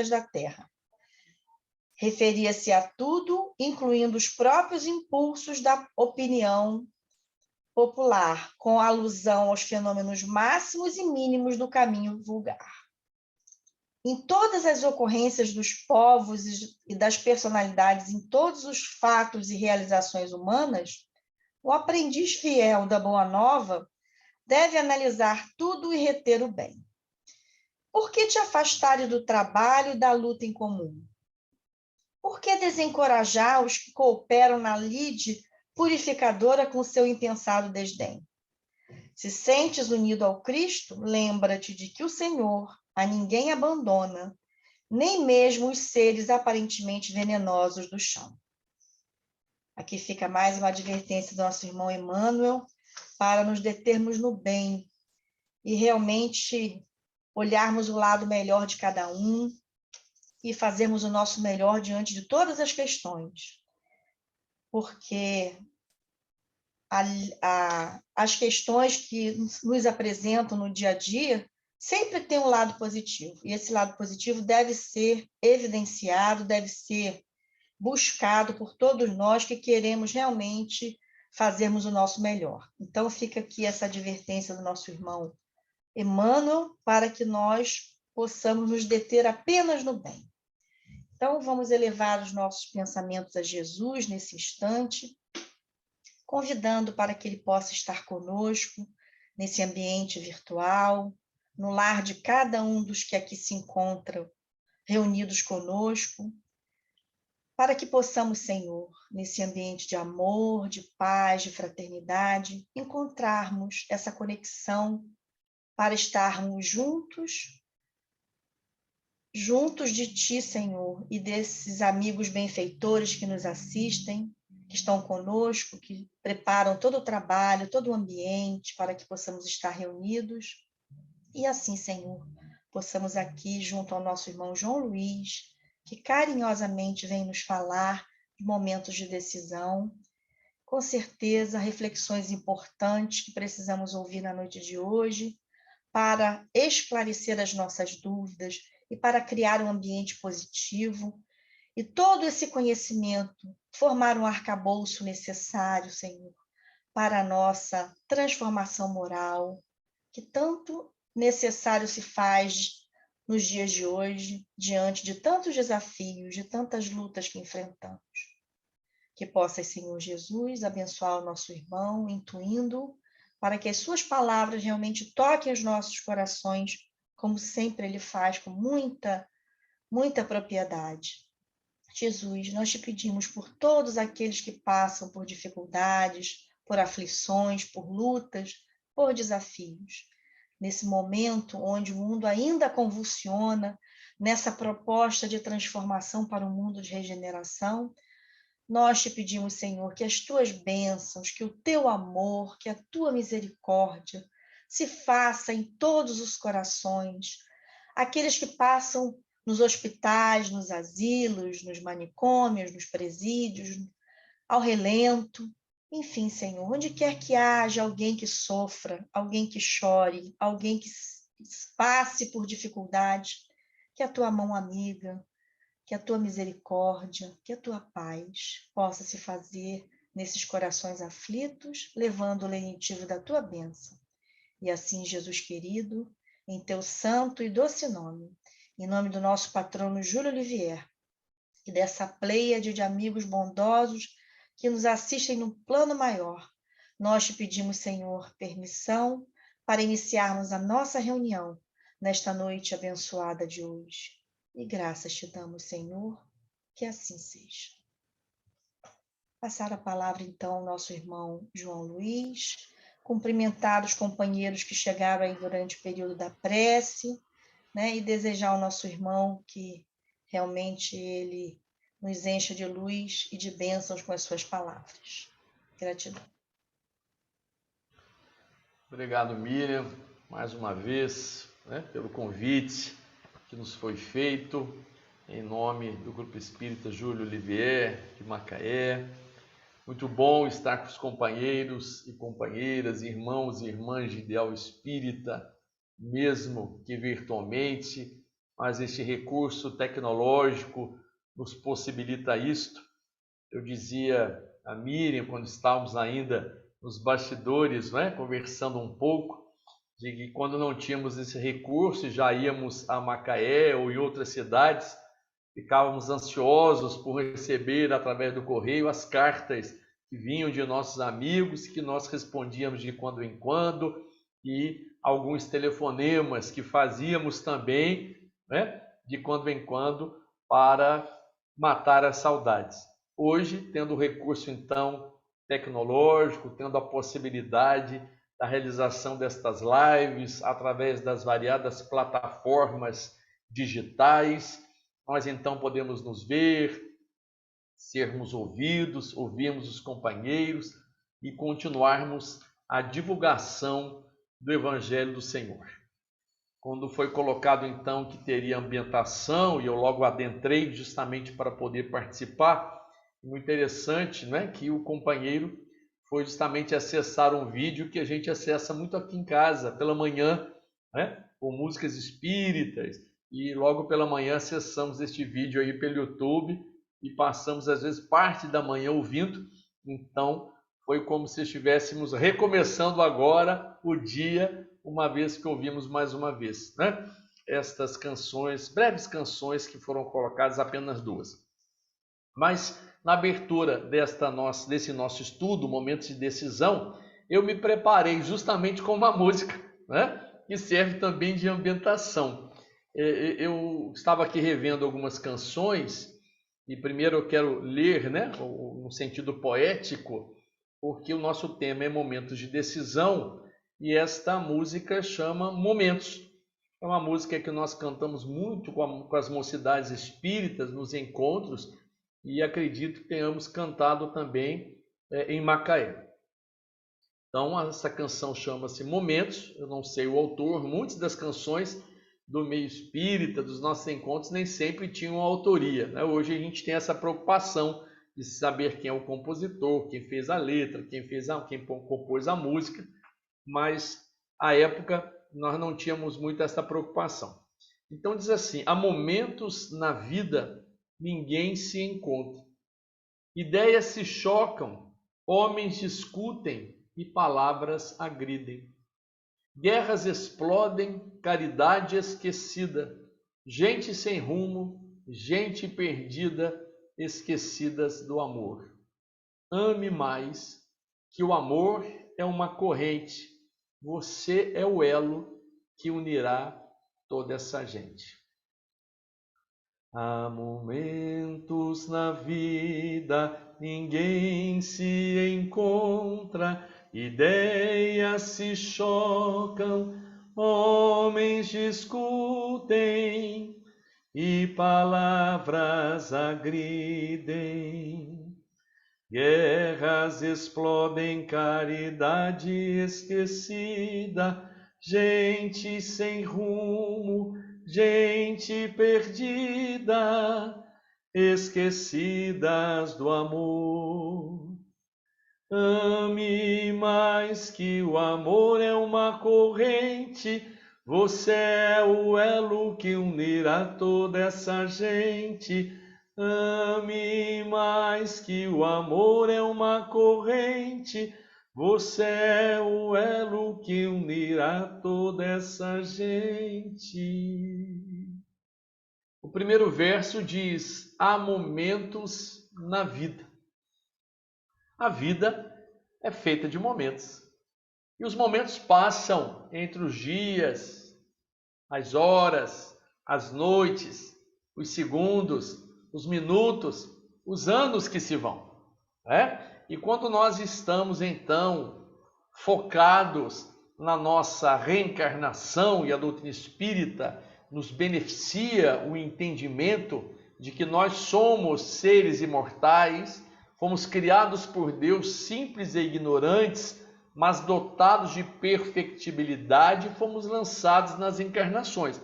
da terra. Referia-se a tudo, incluindo os próprios impulsos da opinião popular, com alusão aos fenômenos máximos e mínimos do caminho vulgar. Em todas as ocorrências dos povos e das personalidades, em todos os fatos e realizações humanas, o aprendiz fiel da Boa Nova deve analisar tudo e reter o bem. Por que te afastares do trabalho e da luta em comum? Por que desencorajar os que cooperam na lide purificadora com seu impensado desdém? Se sentes unido ao Cristo, lembra-te de que o Senhor a ninguém abandona, nem mesmo os seres aparentemente venenosos do chão. Aqui fica mais uma advertência do nosso irmão Emmanuel para nos determos no bem e realmente olharmos o lado melhor de cada um e fazermos o nosso melhor diante de todas as questões. Porque as questões que nos apresentam no dia a dia sempre tem um lado positivo. E esse lado positivo deve ser evidenciado, deve ser buscado por todos nós que queremos realmente fazermos o nosso melhor. Então, fica aqui essa advertência do nosso irmão Emmanuel, para que nós possamos nos deter apenas no bem. Então, vamos elevar os nossos pensamentos a Jesus nesse instante, convidando para que Ele possa estar conosco nesse ambiente virtual, no lar de cada um dos que aqui se encontram reunidos conosco, para que possamos, Senhor, nesse ambiente de amor, de paz, de fraternidade, encontrarmos essa conexão para estarmos juntos de Ti, Senhor, e desses amigos benfeitores que nos assistem, que estão conosco, que preparam todo o trabalho, todo o ambiente para que possamos estar reunidos. E assim, Senhor, possamos aqui, junto ao nosso irmão João Luiz, que carinhosamente vem nos falar de momentos de decisão, com certeza reflexões importantes que precisamos ouvir na noite de hoje, para esclarecer as nossas dúvidas e para criar um ambiente positivo, e todo esse conhecimento formar um arcabouço necessário, Senhor, para a nossa transformação moral, que tanto necessário se faz nos dias de hoje, diante de tantos desafios, de tantas lutas que enfrentamos. Que possa, Senhor Jesus, abençoar o nosso irmão, intuindo, para que as suas palavras realmente toquem os nossos corações, como sempre Ele faz, com muita, muita propriedade. Jesus, nós te pedimos por todos aqueles que passam por dificuldades, por aflições, por lutas, por desafios. Nesse momento onde o mundo ainda convulsiona, nessa proposta de transformação para um mundo de regeneração, nós te pedimos, Senhor, que as tuas bênçãos, que o teu amor, que a tua misericórdia se faça em todos os corações, aqueles que passam nos hospitais, nos asilos, nos manicômios, nos presídios, ao relento, enfim, Senhor, onde quer que haja alguém que sofra, alguém que chore, alguém que passe por dificuldade, que a tua mão amiga, que a tua misericórdia, que a tua paz possa se fazer nesses corações aflitos, levando o lenitivo da tua bênção. E assim, Jesus querido, em teu santo e doce nome, em nome do nosso patrono Júlio Olivier, e dessa pleiade de amigos bondosos que nos assistem no plano maior, nós te pedimos, Senhor, permissão para iniciarmos a nossa reunião nesta noite abençoada de hoje. E graças te damos, Senhor, que assim seja. Passar a palavra, então, ao nosso irmão João Luiz, cumprimentar os companheiros que chegaram aí durante o período da prece, né, e desejar ao nosso irmão que realmente ele nos encha de luz e de bênçãos com as suas palavras. Gratidão. Obrigado, Miriam, mais uma vez, né, pelo convite que nos foi feito, em nome do Grupo Espírita Júlio Olivier, de Macaé. Muito bom estar com os companheiros e companheiras, irmãos e irmãs de ideal espírita, mesmo que virtualmente, mas este recurso tecnológico nos possibilita isto. Eu dizia a Miriam, quando estávamos ainda nos bastidores, né, conversando um pouco, de que quando não tínhamos esse recurso, já íamos a Macaé ou em outras cidades, ficávamos ansiosos por receber através do correio as cartas que vinham de nossos amigos, que nós respondíamos de quando em quando, e alguns telefonemas que fazíamos também, né, de quando em quando, para matar as saudades. Hoje, tendo o recurso então tecnológico, tendo a possibilidade da realização destas lives através das variadas plataformas digitais, nós então podemos nos ver, sermos ouvidos, ouvirmos os companheiros e continuarmos a divulgação do Evangelho do Senhor. Quando foi colocado então que teria ambientação, e eu logo adentrei justamente para poder participar, muito interessante, né, que o companheiro foi justamente acessar um vídeo que a gente acessa muito aqui em casa, pela manhã, né, com músicas espíritas, e logo pela manhã acessamos este vídeo aí pelo YouTube e passamos às vezes parte da manhã ouvindo. Então foi como se estivéssemos recomeçando agora o dia, uma vez que ouvimos mais uma vez, né, estas canções, breves canções que foram colocadas, apenas 2. Mas na abertura desse nosso estudo, Momentos de Decisão, eu me preparei justamente com uma música, né, que serve também de ambientação. Eu estava aqui revendo algumas canções, e primeiro eu quero ler, né, no sentido poético, porque o nosso tema é Momentos de Decisão, e esta música chama Momentos. É uma música que nós cantamos muito com as mocidades espíritas nos encontros, e acredito que tenhamos cantado também em Macaé. Então, essa canção chama-se Momentos, eu não sei o autor, muitas das canções do meio espírita, dos nossos encontros, nem sempre tinham autoria, né? Hoje a gente tem essa preocupação de saber quem é o compositor, quem fez a letra, quem compôs a música, mas à época nós não tínhamos muito essa preocupação. Então diz assim: há momentos na vida ninguém se encontra. Ideias se chocam, homens discutem e palavras agridem. Guerras explodem, caridade esquecida, gente sem rumo, gente perdida, esquecidas do amor. Ame mais, que o amor é uma corrente, você é o elo que unirá toda essa gente. Há momentos na vida, ninguém se encontra, ideias se chocam, homens discutem e palavras agridem. Guerras explodem, caridade esquecida, gente sem rumo, gente perdida, esquecidas do amor. Ame mais, que o amor é uma corrente, você é o elo que unirá toda essa gente. Ame mais, que o amor é uma corrente, você é o elo que unirá toda essa gente. O primeiro verso diz: há momentos na vida. A vida é feita de momentos. E os momentos passam entre os dias, as horas, as noites, os segundos, os minutos, os anos que se vão, né? E quando nós estamos então focados na nossa reencarnação, e a doutrina espírita nos beneficia o entendimento de que nós somos seres imortais, fomos criados por Deus simples e ignorantes, mas dotados de perfectibilidade, fomos lançados nas encarnações,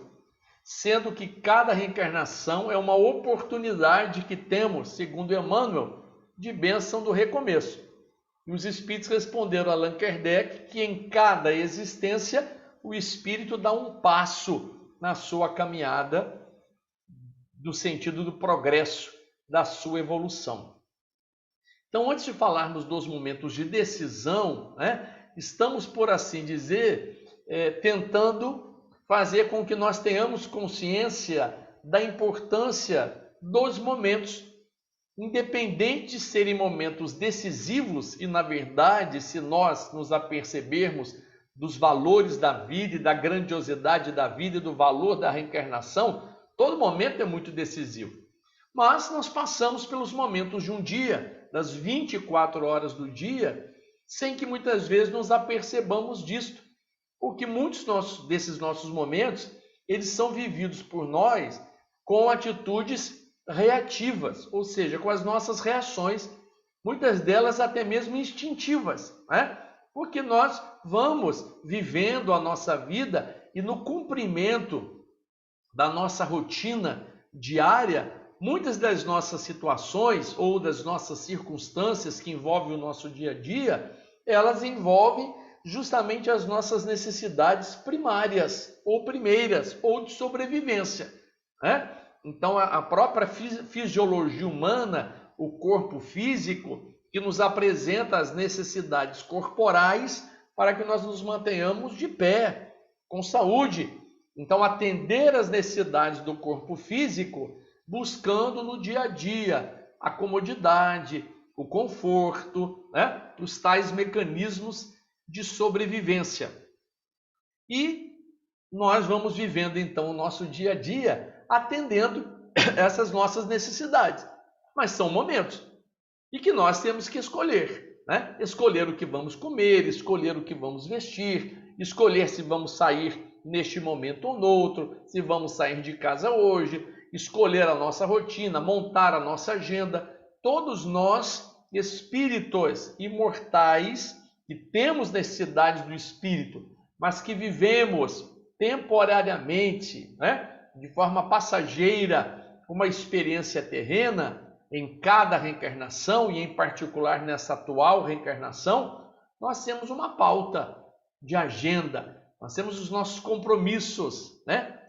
sendo que cada reencarnação é uma oportunidade que temos, segundo Emmanuel, de bênção do recomeço. E os espíritos responderam a Allan Kardec que em cada existência o espírito dá um passo na sua caminhada do sentido do progresso, da sua evolução. Então, antes de falarmos dos momentos de decisão, estamos, por assim dizer, tentando fazer com que nós tenhamos consciência da importância dos momentos, independente de serem momentos decisivos, e na verdade, se nós nos apercebermos dos valores da vida e da grandiosidade da vida e do valor da reencarnação, todo momento é muito decisivo. Mas nós passamos pelos momentos de um dia, das 24 horas do dia, sem que muitas vezes nos apercebamos disto, porque muitos desses nossos momentos, eles são vividos por nós com atitudes reativas, ou seja, com as nossas reações, muitas delas até mesmo instintivas, porque nós vamos vivendo a nossa vida e no cumprimento da nossa rotina diária, muitas das nossas situações ou das nossas circunstâncias que envolvem o nosso dia a dia, elas envolvem justamente as nossas necessidades primárias ou primeiras ou de sobrevivência, Então, a própria fisiologia humana, o corpo físico, que nos apresenta as necessidades corporais para que nós nos mantenhamos de pé, com saúde. Então, atender às necessidades do corpo físico, buscando no dia a dia a comodidade, o conforto, os tais mecanismos de sobrevivência. E nós vamos vivendo, então, o nosso dia a dia atendendo essas nossas necessidades. Mas são momentos e que nós temos que escolher, Escolher o que vamos comer, escolher o que vamos vestir, escolher se vamos sair neste momento ou noutro, se vamos sair de casa hoje, escolher a nossa rotina, montar a nossa agenda. Todos nós, espíritos imortais, que temos necessidades do espírito, mas que vivemos temporariamente, de forma passageira, uma experiência terrena, em cada reencarnação, e em particular nessa atual reencarnação, nós temos uma pauta de agenda, nós temos os nossos compromissos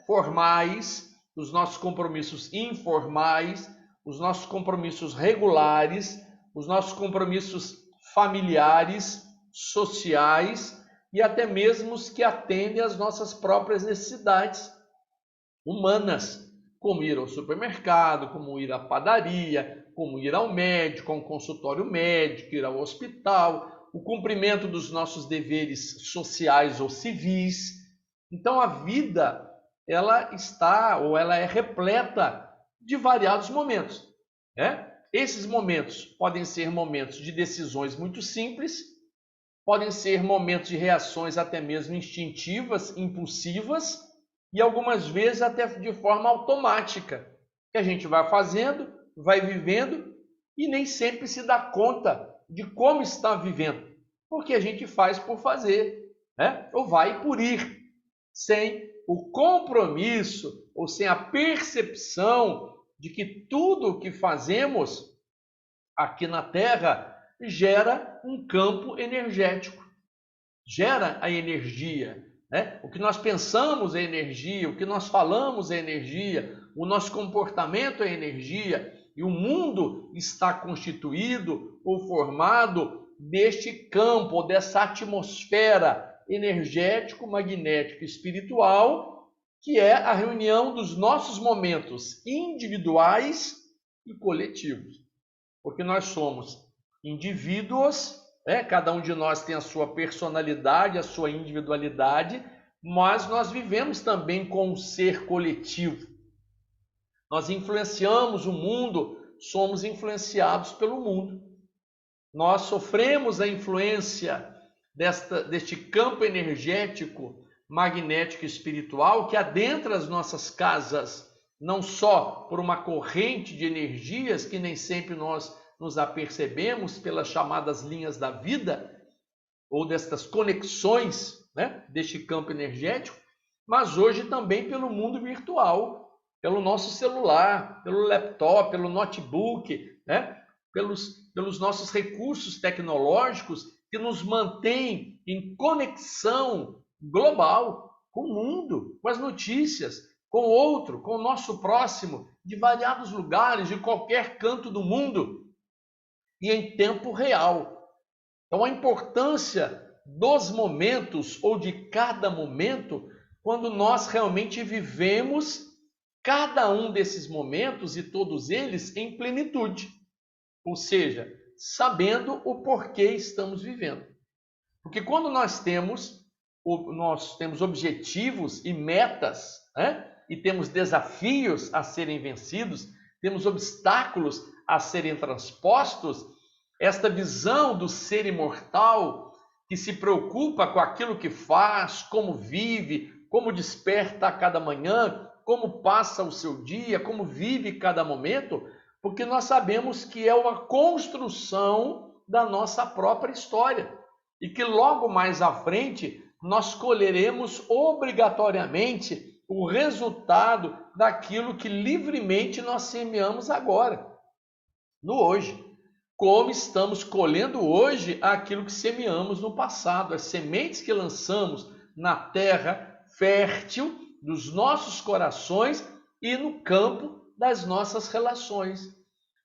formais, os nossos compromissos informais, os nossos compromissos regulares, os nossos compromissos familiares, sociais e até mesmo os que atendem às nossas próprias necessidades humanas, como ir ao supermercado, como ir à padaria, como ir ao médico, a um consultório médico, ir ao hospital, o cumprimento dos nossos deveres sociais ou civis. Então a vida, ela é repleta de variados momentos, Esses momentos podem ser momentos de decisões muito simples, podem ser momentos de reações até mesmo instintivas, impulsivas, e algumas vezes até de forma automática, que a gente vai fazendo, vai vivendo e nem sempre se dá conta de como está vivendo, porque a gente faz por fazer, ou vai por ir, sem o compromisso ou sem a percepção de que tudo o que fazemos aqui na Terra gera um campo energético, gera a energia. O que nós pensamos é energia, o que nós falamos é energia, o nosso comportamento é energia, e o mundo está constituído ou formado deste campo, ou dessa atmosfera energético, magnético, espiritual, que é a reunião dos nossos momentos individuais e coletivos. Porque nós somos indivíduos, cada um de nós tem a sua personalidade, a sua individualidade, mas nós vivemos também com um ser coletivo. Nós influenciamos o mundo, somos influenciados pelo mundo. Nós sofremos a influência deste campo energético, magnético e espiritual que adentra as nossas casas, não só por uma corrente de energias que nem sempre nós nos apercebemos pelas chamadas linhas da vida, ou destas conexões, deste campo energético, mas hoje também pelo mundo virtual, pelo nosso celular, pelo laptop, pelo notebook, pelos nossos recursos tecnológicos que nos mantêm em conexão global com o mundo, com as notícias, com o outro, com o nosso próximo, de variados lugares, de qualquer canto do mundo, e em tempo real. Então, a importância dos momentos, ou de cada momento, quando nós realmente vivemos cada um desses momentos e todos eles em plenitude. Ou seja, sabendo o porquê estamos vivendo. Porque quando nós temos objetivos e metas, né? E temos desafios a serem vencidos, temos obstáculos a serem transpostos, esta visão do ser imortal que se preocupa com aquilo que faz, como vive, como desperta a cada manhã, como passa o seu dia, como vive cada momento, porque nós sabemos que é uma construção da nossa própria história e que logo mais à frente nós colheremos obrigatoriamente o resultado daquilo que livremente nós semeamos agora, no hoje. Como estamos colhendo hoje aquilo que semeamos no passado, as sementes que lançamos na terra fértil dos nossos corações e no campo das nossas relações.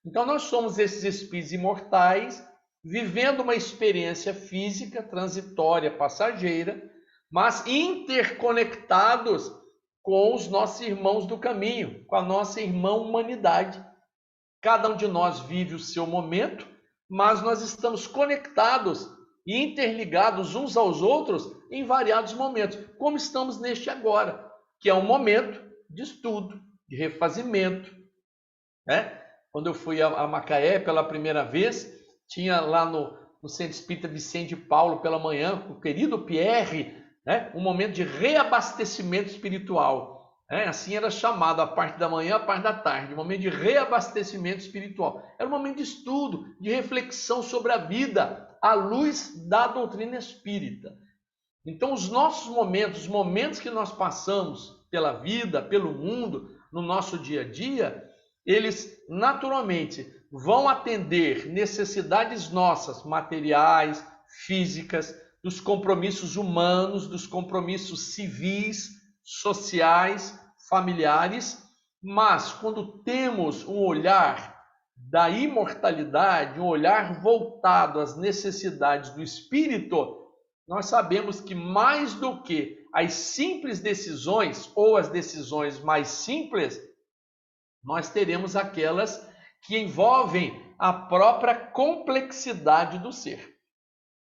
Então nós somos esses espíritos imortais, vivendo uma experiência física, transitória, passageira, mas interconectados com os nossos irmãos do caminho, com a nossa irmã humanidade. Cada um de nós vive o seu momento, mas nós estamos conectados e interligados uns aos outros em variados momentos, como estamos neste agora, que é um momento de estudo, de refazimento, né? Quando eu fui a Macaé pela primeira vez, tinha lá no Centro Espírita Vicente Paulo pela manhã, com o querido Pierre, né? Um momento de reabastecimento espiritual. Assim era chamado a parte da manhã, a parte da tarde, um momento de reabastecimento espiritual. Era um momento de estudo, de reflexão sobre a vida, à luz da doutrina espírita. Então, os nossos momentos, os momentos que nós passamos pela vida, pelo mundo, no nosso dia a dia, eles naturalmente vão atender necessidades nossas, materiais, físicas, dos compromissos humanos, dos compromissos civis, sociais, familiares, mas quando temos um olhar da imortalidade, um olhar voltado às necessidades do espírito, nós sabemos que mais do que as simples decisões ou as decisões mais simples, nós teremos aquelas que envolvem a própria complexidade do ser,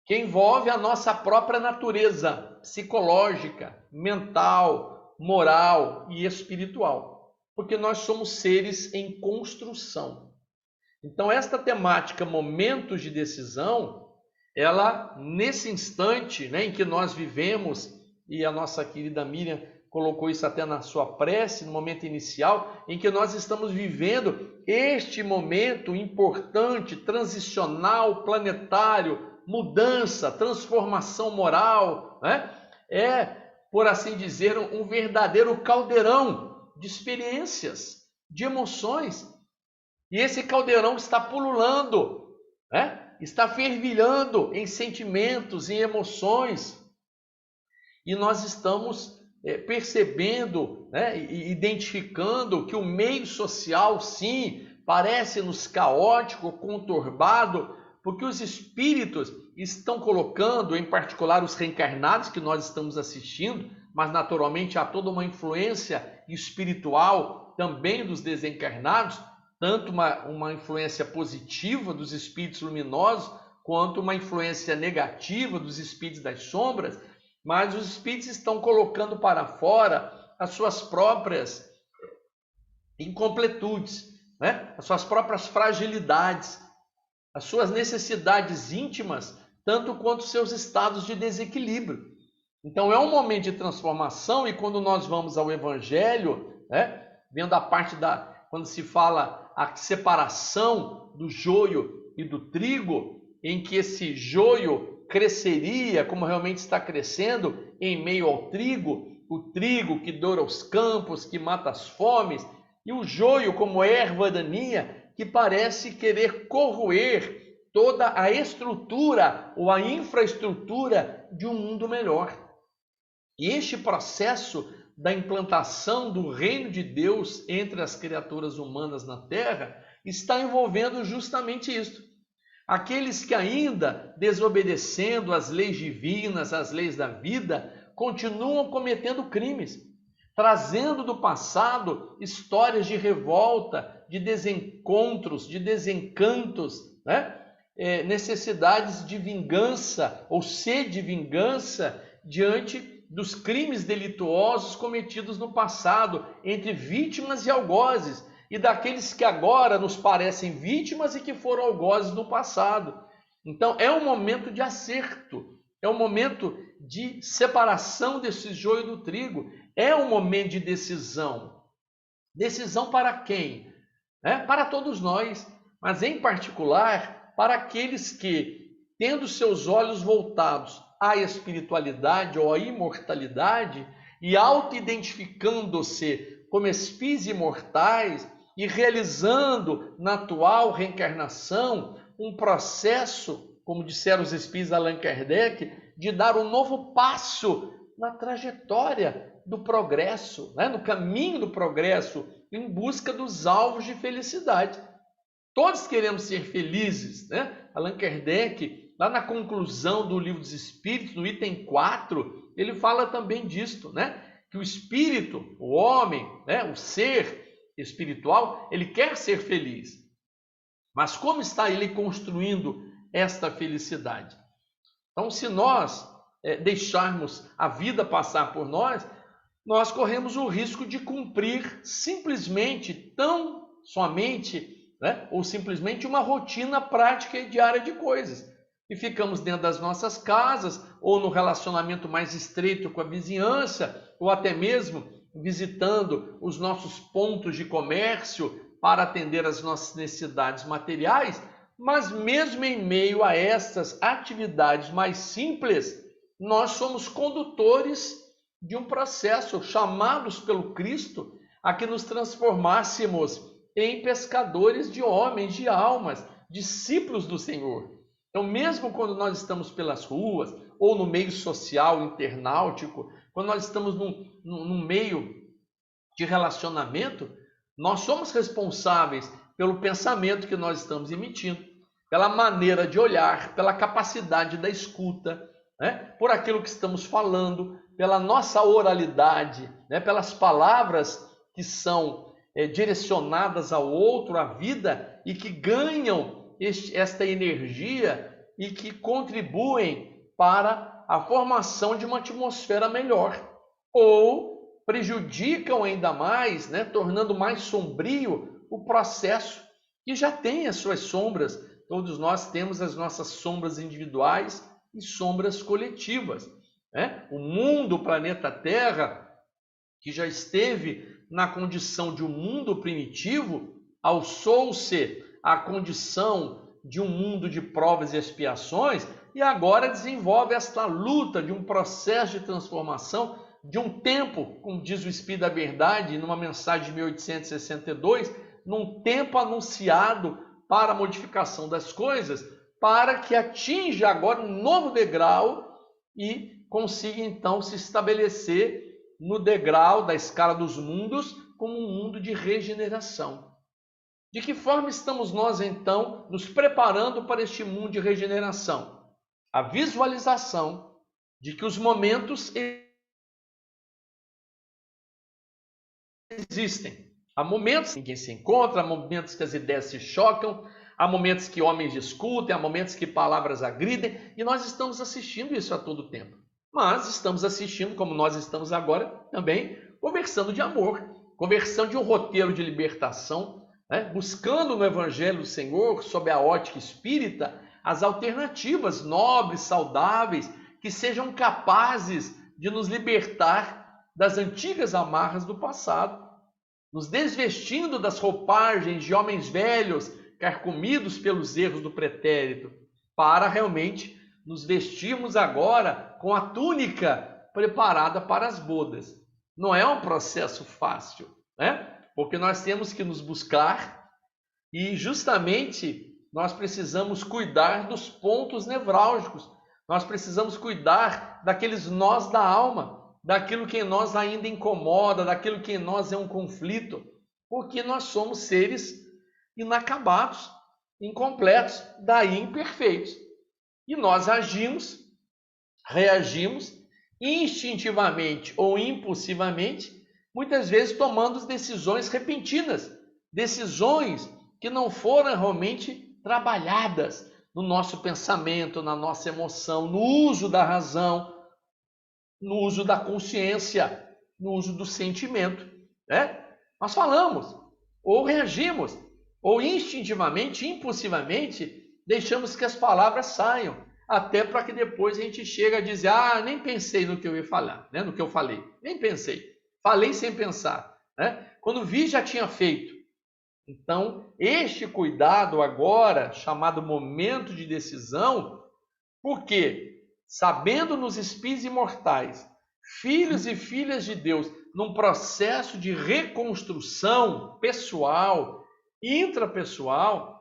que envolve a nossa própria natureza psicológica, mental, moral e espiritual, porque nós somos seres em construção. Então, esta temática, momentos de decisão, ela, nesse instante, né, em que nós vivemos, e a nossa querida Miriam colocou isso até na sua prece, no momento inicial, em que nós estamos vivendo este momento importante, transicional, planetário, mudança, transformação moral, né? Por assim dizer, um verdadeiro caldeirão de experiências, de emoções. E esse caldeirão está pululando, né? Está fervilhando em sentimentos, em emoções. E nós estamos percebendo, né, e identificando que o meio social, sim, parece-nos caótico, conturbado, porque os espíritos estão colocando, em particular os reencarnados que nós estamos assistindo, mas naturalmente há toda uma influência espiritual também dos desencarnados, tanto uma influência positiva dos espíritos luminosos, quanto uma influência negativa dos espíritos das sombras, mas os espíritos estão colocando para fora as suas próprias incompletudes, né? As suas próprias fragilidades, as suas necessidades íntimas, tanto quanto seus estados de desequilíbrio. Então é um momento de transformação, e quando nós vamos ao Evangelho, né, vendo a parte quando se fala a separação do joio e do trigo, em que esse joio cresceria, como realmente está crescendo, em meio ao trigo, o trigo que doura os campos, que mata as fomes, e o joio como erva daninha, que parece querer corroer toda a estrutura ou a infraestrutura de um mundo melhor. E este processo da implantação do reino de Deus entre as criaturas humanas na Terra está envolvendo justamente isso. Aqueles que ainda, desobedecendo às leis divinas, às leis da vida, continuam cometendo crimes, trazendo do passado histórias de revolta, de desencontros, de desencantos, né? Necessidades de vingança ou sede de vingança diante dos crimes delituosos cometidos no passado entre vítimas e algozes, e daqueles que agora nos parecem vítimas e que foram algozes no passado. Então é um momento de acerto, é um momento de separação desse joio do trigo, é um momento de decisão. Decisão para quem? Para todos nós, mas em particular para aqueles que, tendo seus olhos voltados à espiritualidade ou à imortalidade e auto-identificando-se como espíritos imortais e realizando na atual reencarnação um processo, como disseram os espíritos Allan Kardec, de dar um novo passo na trajetória do progresso, no caminho do progresso, em busca dos alvos de felicidade. Todos queremos ser felizes, Allan Kardec, lá na conclusão do Livro dos Espíritos, no item 4, ele fala também disto, que o espírito, o homem, o ser espiritual, ele quer ser feliz. Mas como está ele construindo esta felicidade? Então, se nós deixarmos a vida passar por nós, nós corremos o risco de cumprir simplesmente, tão somente, ou simplesmente uma rotina prática e diária de coisas. E ficamos dentro das nossas casas, ou no relacionamento mais estreito com a vizinhança, ou até mesmo visitando os nossos pontos de comércio para atender às nossas necessidades materiais, mas mesmo em meio a essas atividades mais simples, nós somos condutores de um processo, chamados pelo Cristo a que nos transformássemos em pescadores de homens, de almas, discípulos do Senhor. Então, mesmo quando nós estamos pelas ruas, ou no meio social, internautico, quando nós estamos num meio de relacionamento, nós somos responsáveis pelo pensamento que nós estamos emitindo, pela maneira de olhar, pela capacidade da escuta, por aquilo que estamos falando, pela nossa oralidade, pelas palavras que são direcionadas ao outro, à vida, e que ganham esta energia e que contribuem para a formação de uma atmosfera melhor, ou prejudicam ainda mais, tornando mais sombrio o processo que já tem as suas sombras. Todos nós temos as nossas sombras individuais e sombras coletivas. O mundo, o planeta Terra, que já esteve na condição de um mundo primitivo, alçou-se à condição de um mundo de provas e expiações, e agora desenvolve esta luta de um processo de transformação, de um tempo, como diz o Espírito da Verdade, numa mensagem de 1862, num tempo anunciado para a modificação das coisas, para que atinja agora um novo degrau e consiga então se estabelecer no degrau da escala dos mundos como um mundo de regeneração. De que forma estamos nós então nos preparando para este mundo de regeneração? A visualização de que os momentos existem. Há momentos em que se encontra, há momentos que as ideias se chocam, há momentos que homens discutem, há momentos que palavras agridem, e nós estamos assistindo isso a todo tempo. Mas estamos assistindo, como nós estamos agora, também conversando de amor, conversando de um roteiro de libertação, buscando no Evangelho do Senhor, sob a ótica espírita, as alternativas nobres, saudáveis, que sejam capazes de nos libertar das antigas amarras do passado, nos desvestindo das roupagens de homens velhos, carcomidos pelos erros do pretérito, para realmente nos vestirmos agora com a túnica preparada para as bodas. Não é um processo fácil, porque nós temos que nos buscar e justamente nós precisamos cuidar dos pontos nevrálgicos, nós precisamos cuidar daqueles nós da alma, daquilo que em nós ainda incomoda, daquilo que em nós é um conflito, porque nós somos seres inacabados, incompletos, daí imperfeitos. E nós reagimos instintivamente ou impulsivamente, muitas vezes tomando decisões repentinas, decisões que não foram realmente trabalhadas no nosso pensamento, na nossa emoção, no uso da razão, no uso da consciência, no uso do sentimento, né? Nós falamos, ou reagimos, ou instintivamente, impulsivamente, deixamos que as palavras saiam, até para que depois a gente chegue a dizer, nem pensei no que eu ia falar, né? No que eu falei, nem pensei, falei sem pensar, né? Quando vi, já tinha feito. Então, este cuidado agora, chamado momento de decisão, porque sabendo nos espíritos imortais, filhos e filhas de Deus, num processo de reconstrução pessoal, intrapessoal,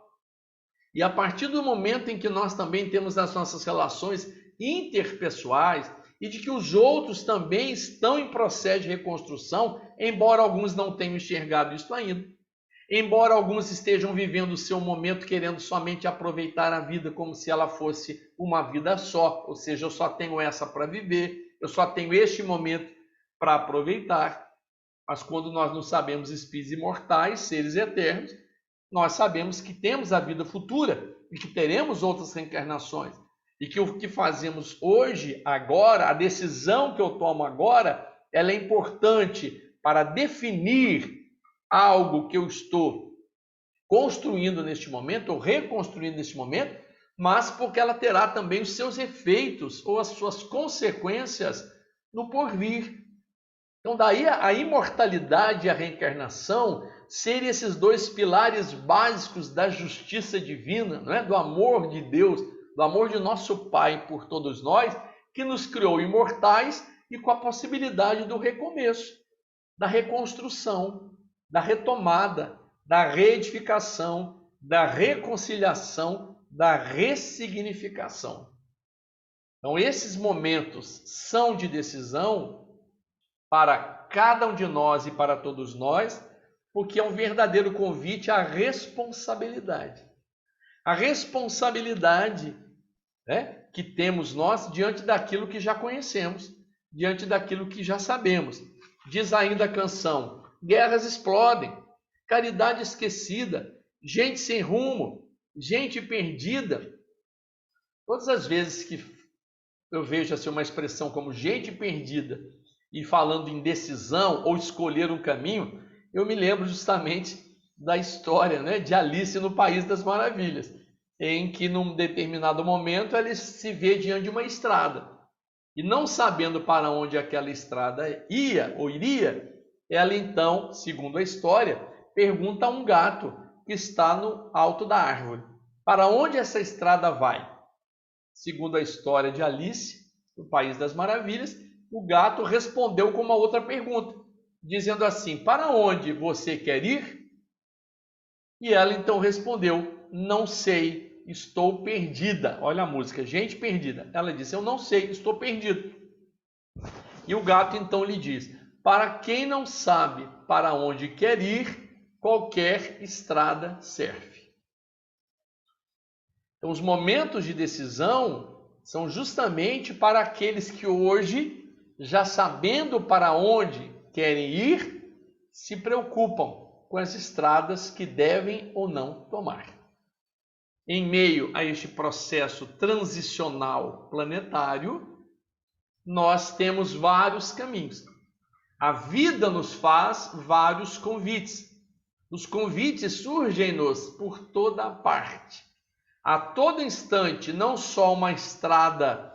e a partir do momento em que nós também temos as nossas relações interpessoais e de que os outros também estão em processo de reconstrução, embora alguns não tenham enxergado isso ainda, embora alguns estejam vivendo o seu momento querendo somente aproveitar a vida como se ela fosse uma vida só, ou seja, eu só tenho essa para viver, eu só tenho este momento para aproveitar. Mas quando nós não sabemos espíritos imortais, seres eternos, nós sabemos que temos a vida futura e que teremos outras reencarnações. E que o que fazemos hoje, agora, a decisão que eu tomo agora, ela é importante para definir algo que eu estou construindo neste momento, ou reconstruindo neste momento, mas porque ela terá também os seus efeitos ou as suas consequências no porvir. Então, daí a imortalidade e a reencarnação serem esses dois pilares básicos da justiça divina, não é? Do amor de Deus, do amor de nosso Pai por todos nós, que nos criou imortais e com a possibilidade do recomeço, da reconstrução, da retomada, da reedificação, da reconciliação, da ressignificação. Então, esses momentos são de decisão para cada um de nós e para todos nós, porque é um verdadeiro convite à responsabilidade. A responsabilidade, né, que temos nós diante daquilo que já conhecemos, diante daquilo que já sabemos. Diz ainda a canção: guerras explodem, caridade esquecida, gente sem rumo, gente perdida. Todas as vezes que eu vejo assim uma expressão como gente perdida e falando em decisão ou escolher um caminho, eu me lembro justamente da história, né, de Alice no País das Maravilhas, em que num determinado momento ela se vê diante de uma estrada e não sabendo para onde aquela estrada ia ou iria, ela então, segundo a história, pergunta a um gato que está no alto da árvore: para onde essa estrada vai? Segundo a história de Alice, no País das Maravilhas, o gato respondeu com uma outra pergunta, dizendo assim: para onde você quer ir? E ela então respondeu: não sei, estou perdida. Olha a música, gente perdida. Ela disse: eu não sei, estou perdido. E o gato então lhe diz: para quem não sabe para onde quer ir, qualquer estrada serve. Então, os momentos de decisão são justamente para aqueles que hoje, já sabendo para onde querem ir, se preocupam com as estradas que devem ou não tomar. Em meio a este processo transicional planetário, nós temos vários caminhos. A vida nos faz vários convites. Os convites surgem-nos por toda parte. A todo instante, não só uma estrada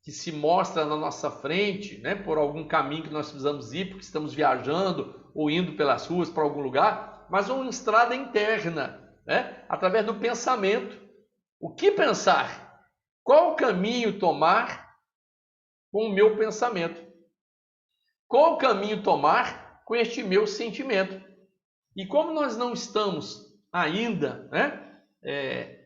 que se mostra na nossa frente, né, por algum caminho que nós precisamos ir, porque estamos viajando ou indo pelas ruas para algum lugar, mas uma estrada interna, né, através do pensamento. O que pensar? Qual caminho tomar com o meu pensamento? Qual caminho tomar com este meu sentimento? E como nós não estamos ainda, né,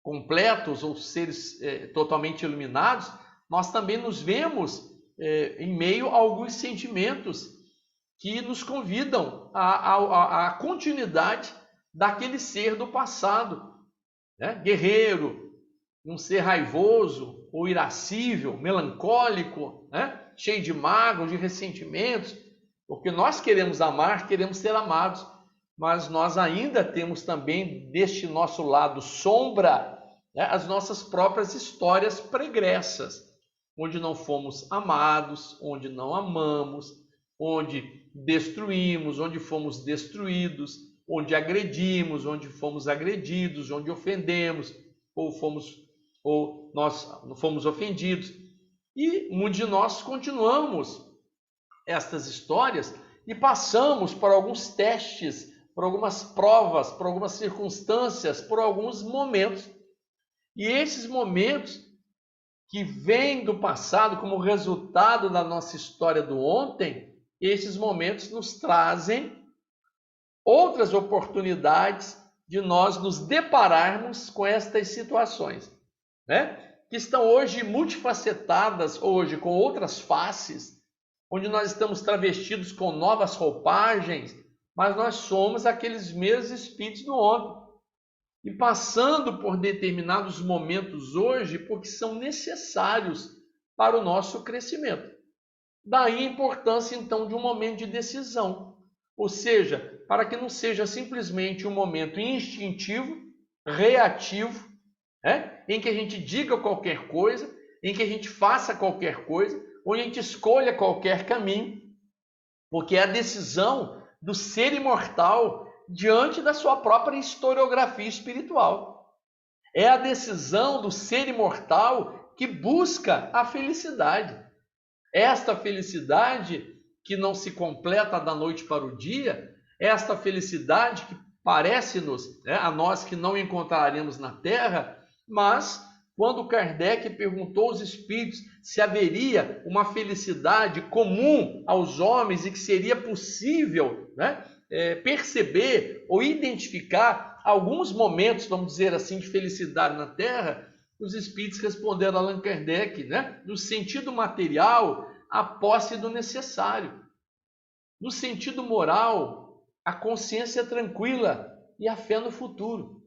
completos ou seres totalmente iluminados, nós também nos vemos em meio a alguns sentimentos que nos convidam à continuidade daquele ser do passado, né? Guerreiro, um ser raivoso ou irascível, melancólico, né? Cheio de mágoa, de ressentimentos, porque nós queremos amar, queremos ser amados, mas nós ainda temos também deste nosso lado sombra, né, as nossas próprias histórias pregressas, onde não fomos amados, onde não amamos, onde destruímos, onde fomos destruídos, onde agredimos, onde fomos agredidos, onde ofendemos, ou nós fomos ofendidos. E muitos de nós continuamos estas histórias e passamos por alguns testes, por algumas provas, por algumas circunstâncias, por alguns momentos. E esses momentos que vêm do passado como resultado da nossa história do ontem, esses momentos nos trazem outras oportunidades de nós nos depararmos com estas situações, né? Que estão hoje multifacetadas, hoje com outras faces, onde nós estamos travestidos com novas roupagens, mas nós somos aqueles mesmos espíritos do ontem. E passando por determinados momentos hoje, porque são necessários para o nosso crescimento. Daí a importância, então, de um momento de decisão. Ou seja, para que não seja simplesmente um momento instintivo, reativo, né? Em que a gente diga qualquer coisa, em que a gente faça qualquer coisa, ou a gente escolha qualquer caminho, porque é a decisão do ser imortal diante da sua própria historiografia espiritual. É a decisão do ser imortal que busca a felicidade. Esta felicidade que não se completa da noite para o dia, esta felicidade que parece-nos, né, a nós que não encontraremos na Terra, mas quando Kardec perguntou aos espíritos se haveria uma felicidade comum aos homens e que seria possível, né, perceber ou identificar alguns momentos, vamos dizer assim, de felicidade na Terra, os espíritos responderam a Allan Kardec, né, no sentido material, a posse do necessário. No sentido moral, a consciência tranquila e a fé no futuro.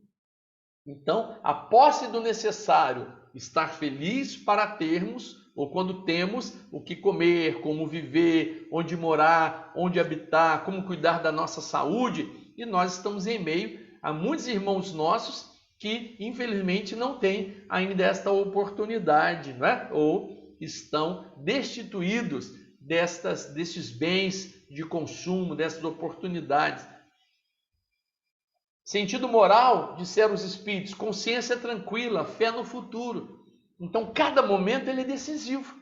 Então, a posse do necessário, estar feliz para termos, ou quando temos, o que comer, como viver, onde morar, onde habitar, como cuidar da nossa saúde. E nós estamos em meio a muitos irmãos nossos que, infelizmente, não têm ainda esta oportunidade, não é? Ou estão destituídos destes bens de consumo, dessas oportunidades. Sentido moral, disseram os espíritos, consciência tranquila, fé no futuro. Então, cada momento ele é decisivo.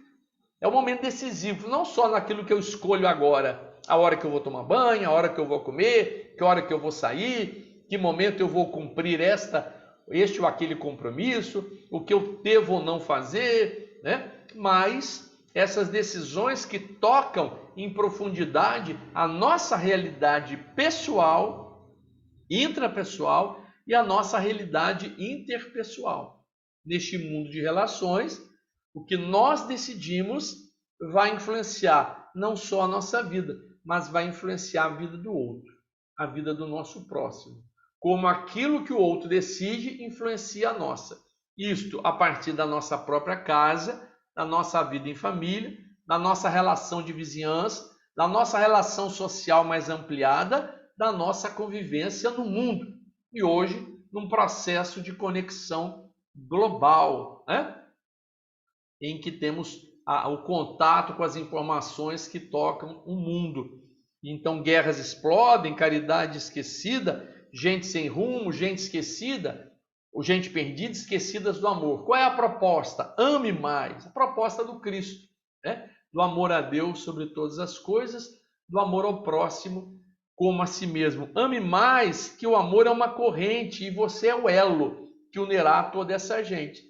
É um momento decisivo, não só naquilo que eu escolho agora, a hora que eu vou tomar banho, a hora que eu vou comer, que hora que eu vou sair, que momento eu vou cumprir este ou aquele compromisso, o que eu devo ou não fazer, né? Mas essas decisões que tocam em profundidade a nossa realidade pessoal, intrapessoal e a nossa realidade interpessoal. Neste mundo de relações, o que nós decidimos vai influenciar não só a nossa vida, mas vai influenciar a vida do outro, a vida do nosso próximo. Como aquilo que o outro decide influencia a nossa. Isto a partir da nossa própria casa, da nossa vida em família, da nossa relação de vizinhança, da nossa relação social mais ampliada, da nossa convivência no mundo. E hoje, num processo de conexão global, né? Em que temos o contato com as informações que tocam o mundo. Então, guerras explodem, caridade esquecida, gente sem rumo, gente esquecida, ou gente perdida, esquecidas do amor. Qual é a proposta? Ame mais. A proposta do Cristo, né? Do amor a Deus sobre todas as coisas, do amor ao próximo como a si mesmo. Ame mais, que o amor é uma corrente e você é o elo que unirá toda essa gente.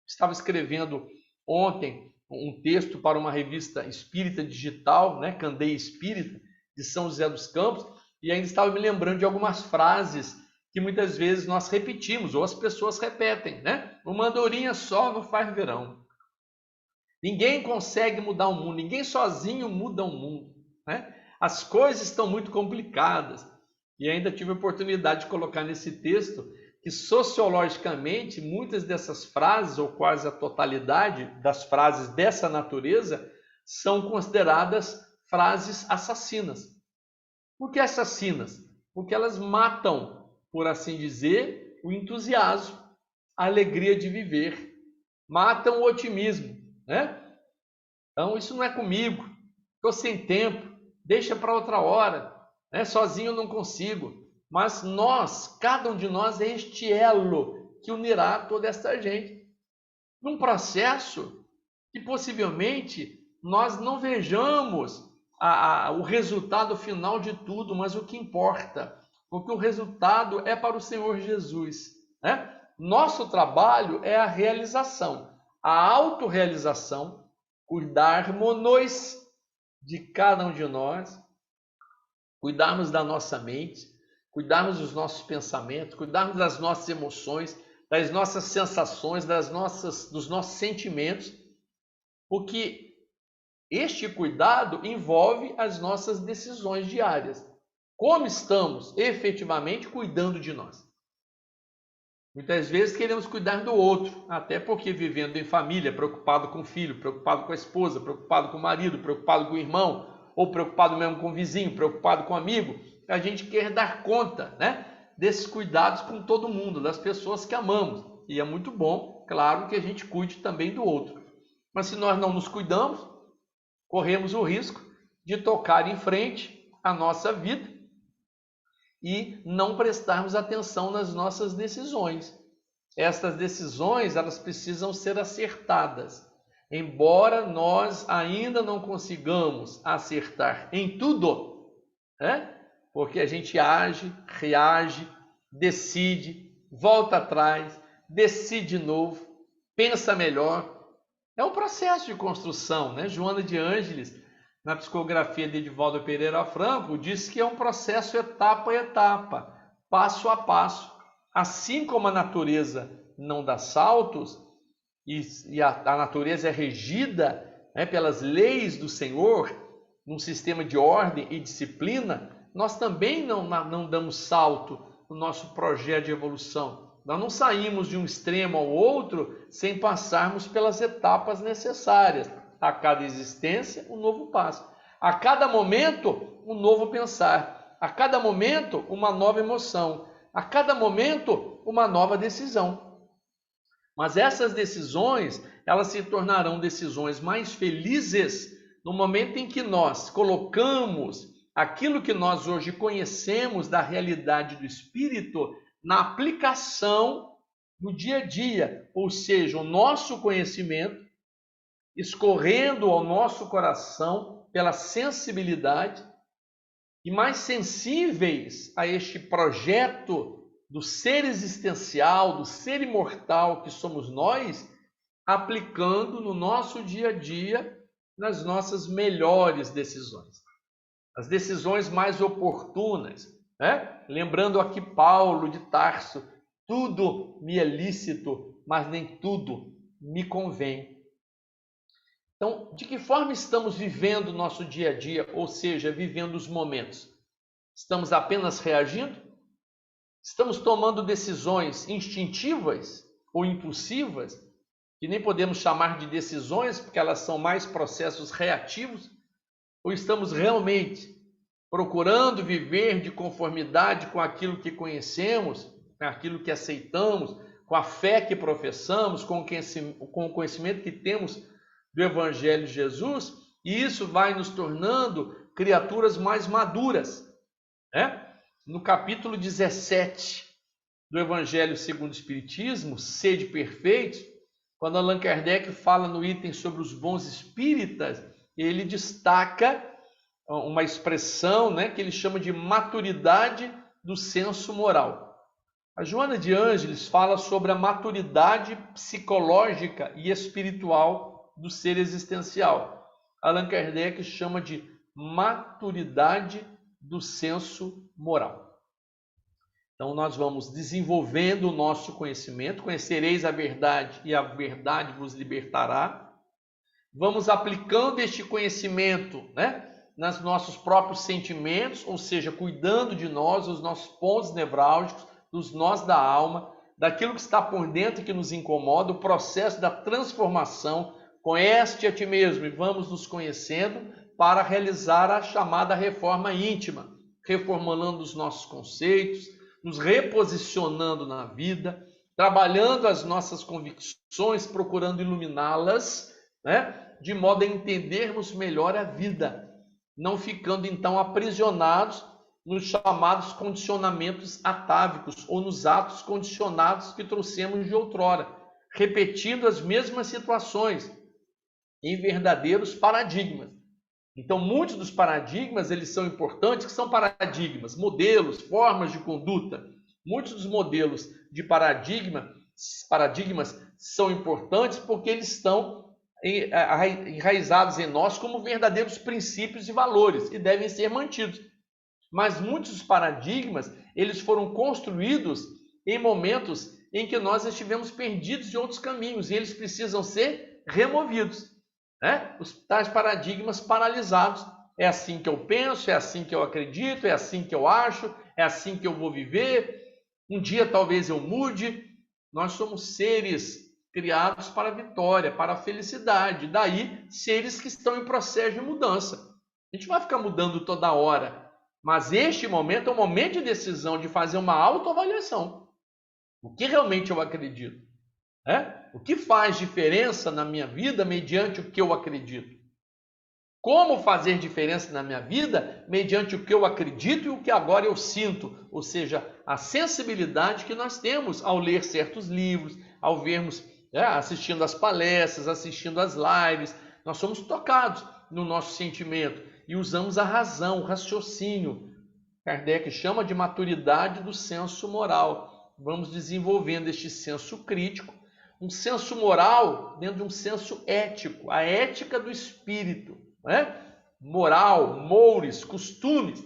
Estava escrevendo ontem um texto para uma revista espírita digital, né? Candeia Espírita, de São José dos Campos, e ainda estava me lembrando de algumas frases que muitas vezes nós repetimos, ou as pessoas repetem, né? Uma andorinha só não faz verão. Ninguém consegue mudar o mundo, ninguém sozinho muda o mundo, né? As coisas estão muito complicadas. E ainda tive a oportunidade de colocar nesse texto que, sociologicamente, muitas dessas frases, ou quase a totalidade das frases dessa natureza, são consideradas frases assassinas. Por que assassinas? Porque elas matam, por assim dizer, o entusiasmo, a alegria de viver, matam o otimismo, né? Então, isso não é comigo, estou sem tempo, deixa para outra hora, né? Sozinho eu não consigo. Mas nós, cada um de nós, é este elo que unirá toda esta gente, num processo que possivelmente nós não vejamos o resultado final de tudo, mas o que importa, porque o resultado é para o Senhor Jesus, né? Nosso trabalho é a realização, a autorrealização, cuidarmos de cada um de nós, cuidarmos da nossa mente, cuidarmos dos nossos pensamentos, cuidarmos das nossas emoções, das nossas sensações, dos nossos sentimentos, porque este cuidado envolve as nossas decisões diárias. Como estamos efetivamente cuidando de nós? Muitas vezes queremos cuidar do outro, até porque vivendo em família, preocupado com o filho, preocupado com a esposa, preocupado com o marido, preocupado com o irmão, ou preocupado mesmo com o vizinho, preocupado com o amigo, a gente quer dar conta, né, desses cuidados com todo mundo, das pessoas que amamos. E é muito bom, claro, que a gente cuide também do outro. Mas se nós não nos cuidamos, corremos o risco de tocar em frente a nossa vida e não prestarmos atenção nas nossas decisões. Estas decisões, elas precisam ser acertadas. Embora nós ainda não consigamos acertar em tudo, né? Porque a gente age, reage, decide, volta atrás, decide de novo, pensa melhor. É um processo de construção, né? Joana de Ângeles, na psicografia de Edivaldo Pereira Franco, diz que é um processo etapa a etapa, passo a passo. Assim como a natureza não dá saltos, e a natureza é regida, né, pelas leis do Senhor, num sistema de ordem e disciplina, nós também não damos salto no nosso projeto de evolução. Nós não saímos de um extremo ao outro sem passarmos pelas etapas necessárias. A cada existência, um novo passo. A cada momento, um novo pensar. A cada momento, uma nova emoção. A cada momento, uma nova decisão. Mas essas decisões, elas se tornarão decisões mais felizes no momento em que nós colocamos aquilo que nós hoje conhecemos da realidade do Espírito na aplicação no dia a dia, ou seja, o nosso conhecimento escorrendo ao nosso coração pela sensibilidade e mais sensíveis a este projeto do ser existencial, do ser imortal que somos nós, aplicando no nosso dia a dia nas nossas melhores decisões. As decisões mais oportunas, né? Lembrando aqui Paulo de Tarso, tudo me é lícito, mas nem tudo me convém. Então, de que forma estamos vivendo o nosso dia a dia, ou seja, vivendo os momentos? Estamos apenas reagindo? Estamos tomando decisões instintivas ou impulsivas, que nem podemos chamar de decisões, porque elas são mais processos reativos? Ou estamos realmente procurando viver de conformidade com aquilo que conhecemos, com aquilo que aceitamos, com a fé que professamos, com o conhecimento que temos do Evangelho de Jesus? E isso vai nos tornando criaturas mais maduras, né? No capítulo 17 do Evangelho segundo o Espiritismo, Sede Perfeitos, quando Allan Kardec fala no item sobre os bons espíritas, ele destaca uma expressão, né, que ele chama de maturidade do senso moral. A Joana de Ângeles fala sobre a maturidade psicológica e espiritual do ser existencial. Allan Kardec chama de maturidade do senso moral. Então nós vamos desenvolvendo o nosso conhecimento, conhecereis a verdade e a verdade vos libertará. vamos aplicando este conhecimento, né, nos nossos próprios sentimentos, ou seja, cuidando de nós, os nossos pontos nevrálgicos, dos nós da alma, daquilo que está por dentro que nos incomoda, o processo da transformação. Conhece-te a ti mesmo e vamos nos conhecendo para realizar a chamada reforma íntima, reformulando os nossos conceitos, nos reposicionando na vida, trabalhando as nossas convicções, procurando iluminá-las, né, de modo a entendermos melhor a vida, não ficando então aprisionados nos chamados condicionamentos atávicos ou nos atos condicionados que trouxemos de outrora, repetindo as mesmas situações em verdadeiros paradigmas. Então, muitos dos paradigmas, eles são importantes, que são paradigmas, modelos, formas de conduta. Muitos dos modelos de paradigmas são importantes porque eles estão enraizados em nós como verdadeiros princípios e valores e devem ser mantidos. Mas muitos dos paradigmas, eles foram construídos em momentos em que nós estivemos perdidos em outros caminhos e eles precisam ser removidos, né? Os tais paradigmas paralisados. É assim que eu penso, é assim que eu acredito, é assim que eu acho, é assim que eu vou viver. Um dia talvez eu mude. Nós somos seres criados para a vitória, para a felicidade. Daí, seres que estão em processo de mudança. A gente vai ficar mudando toda hora. Mas este momento é um momento de decisão, de fazer uma autoavaliação. O que realmente eu acredito? O que faz diferença na minha vida mediante o que eu acredito? Como fazer diferença na minha vida mediante o que eu acredito e o que agora eu sinto? Ou seja, a sensibilidade que nós temos ao ler certos livros, ao vermos, assistindo às palestras, assistindo às lives. Nós somos tocados no nosso sentimento e usamos a razão, o raciocínio. Kardec chama de maturidade do senso moral. Vamos desenvolvendo este senso crítico, um senso moral dentro de um senso ético, a ética do espírito, moral, mores, costumes.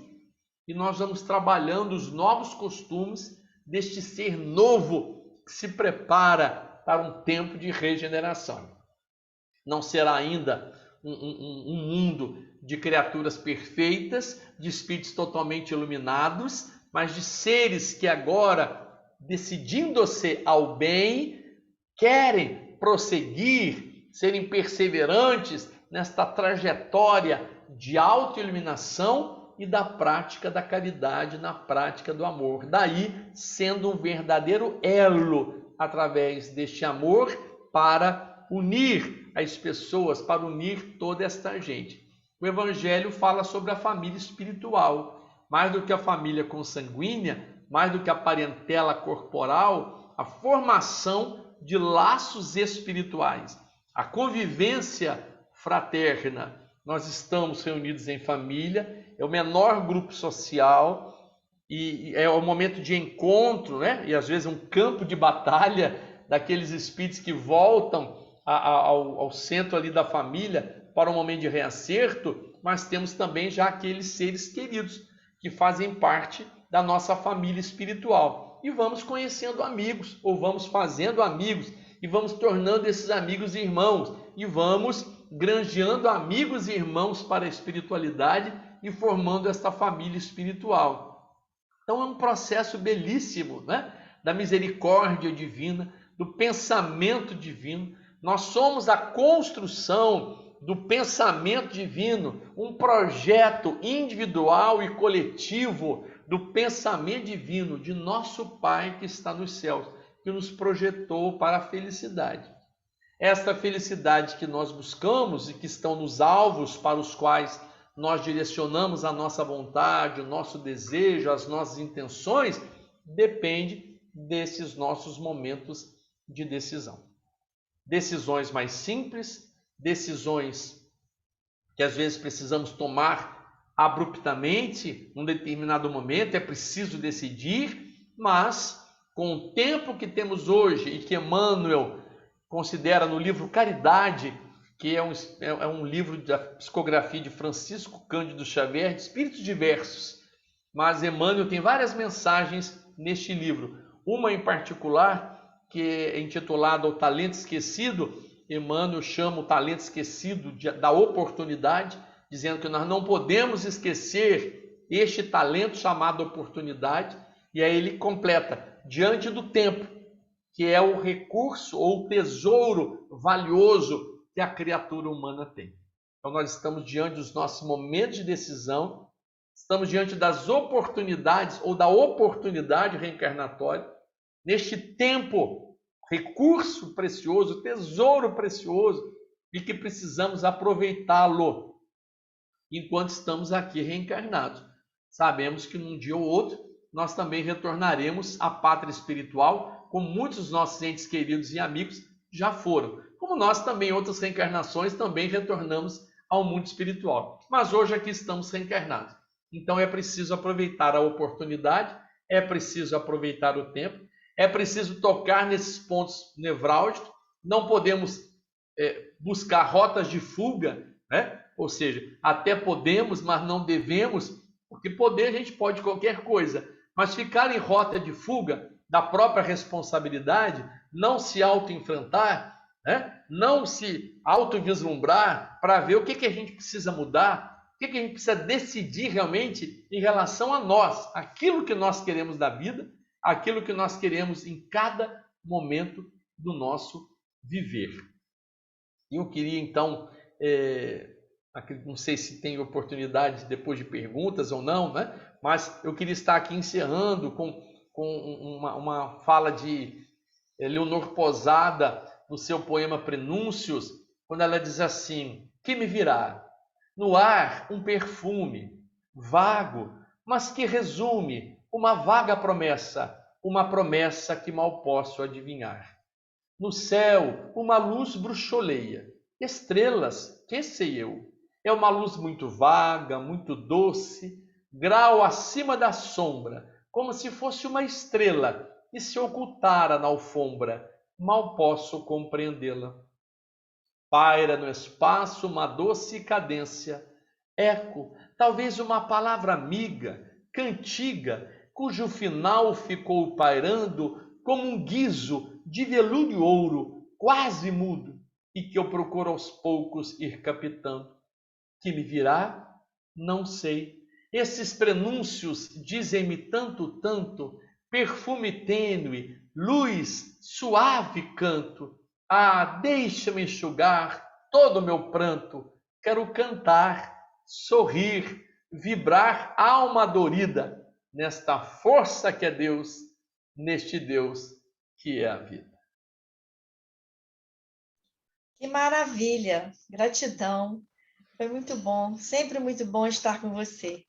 E nós vamos trabalhando os novos costumes deste ser novo que se prepara para um tempo de regeneração. Não será ainda um mundo de criaturas perfeitas, de espíritos totalmente iluminados, mas de seres que agora, decidindo-se ao bem, querem prosseguir, serem perseverantes nesta trajetória de autoiluminação e da prática da caridade, na prática do amor. Daí, sendo um verdadeiro elo através deste amor para unir as pessoas, para unir toda esta gente. O Evangelho fala sobre a família espiritual, mais do que a família consanguínea, mais do que a parentela corporal, a formação de laços espirituais, a convivência fraterna. Nós estamos reunidos em família, é o menor grupo social e é o momento de encontro, e às vezes um campo de batalha daqueles espíritos que voltam ao centro ali da família para um momento de reacerto, mas temos também já aqueles seres queridos que fazem parte da nossa família espiritual. E vamos conhecendo amigos, ou vamos fazendo amigos, e vamos tornando esses amigos irmãos, e vamos granjeando amigos e irmãos para a espiritualidade e formando esta família espiritual. Então é um processo belíssimo, da misericórdia divina, do pensamento divino. Nós somos a construção do pensamento divino, um projeto individual e coletivo do pensamento divino de nosso Pai que está nos céus, que nos projetou para a felicidade. Esta felicidade que nós buscamos e que estão nos alvos para os quais nós direcionamos a nossa vontade, o nosso desejo, as nossas intenções, depende desses nossos momentos de decisão. Decisões mais simples, decisões que às vezes precisamos tomar abruptamente, num determinado momento, é preciso decidir, mas com o tempo que temos hoje e que Emmanuel considera no livro Caridade, que é um livro da psicografia de Francisco Cândido Xavier, de espíritos diversos, mas Emmanuel tem várias mensagens neste livro, uma em particular que é intitulada O Talento Esquecido, Emmanuel chama o talento esquecido da oportunidade, dizendo que nós não podemos esquecer este talento chamado oportunidade, e aí ele completa, diante do tempo, que é o recurso ou o tesouro valioso que a criatura humana tem. Então nós estamos diante dos nossos momentos de decisão, estamos diante das oportunidades ou da oportunidade reencarnatória, neste tempo, recurso precioso, tesouro precioso, e que precisamos aproveitá-lo enquanto estamos aqui reencarnados. Sabemos que num dia ou outro nós também retornaremos à pátria espiritual, como muitos dos nossos entes queridos e amigos já foram. Como nós também, em outras reencarnações, também retornamos ao mundo espiritual. Mas hoje aqui estamos reencarnados. Então é preciso aproveitar a oportunidade, é preciso aproveitar o tempo, é preciso tocar nesses pontos nevrálgicos, não podemos buscar rotas de fuga, né? Ou seja, até podemos, mas não devemos, porque poder a gente pode qualquer coisa, mas ficar em rota de fuga da própria responsabilidade, não se auto-enfrentar, né? Não se auto-vislumbrar para ver o que a gente precisa mudar, o que a gente precisa decidir realmente em relação a nós, aquilo que nós queremos da vida, aquilo que nós queremos em cada momento do nosso viver. E eu queria, então, não sei se tem oportunidade depois de perguntas ou não, né? Mas eu queria estar aqui encerrando com uma fala de Leonor Posada, no seu poema Prenúncios, quando ela diz assim: que me virá? No ar um perfume, vago, mas que resume uma vaga promessa, uma promessa que mal posso adivinhar. No céu, uma luz bruxoleia, estrelas, que sei eu? É uma luz muito vaga, muito doce, grau acima da sombra, como se fosse uma estrela que se ocultara na alfombra, mal posso compreendê-la. Paira no espaço uma doce cadência, eco, talvez uma palavra amiga, cantiga, cujo final ficou pairando como um guizo de veludo e ouro, quase mudo, e que eu procuro aos poucos ir captando. Que me virá? Não sei. Esses prenúncios dizem-me tanto, tanto, perfume tênue, luz, suave canto. Ah, deixa-me enxugar todo o meu pranto. Quero cantar, sorrir, vibrar alma dorida nesta força que é Deus, neste Deus que é a vida. Que maravilha! Gratidão. Foi muito bom, sempre muito bom estar com você.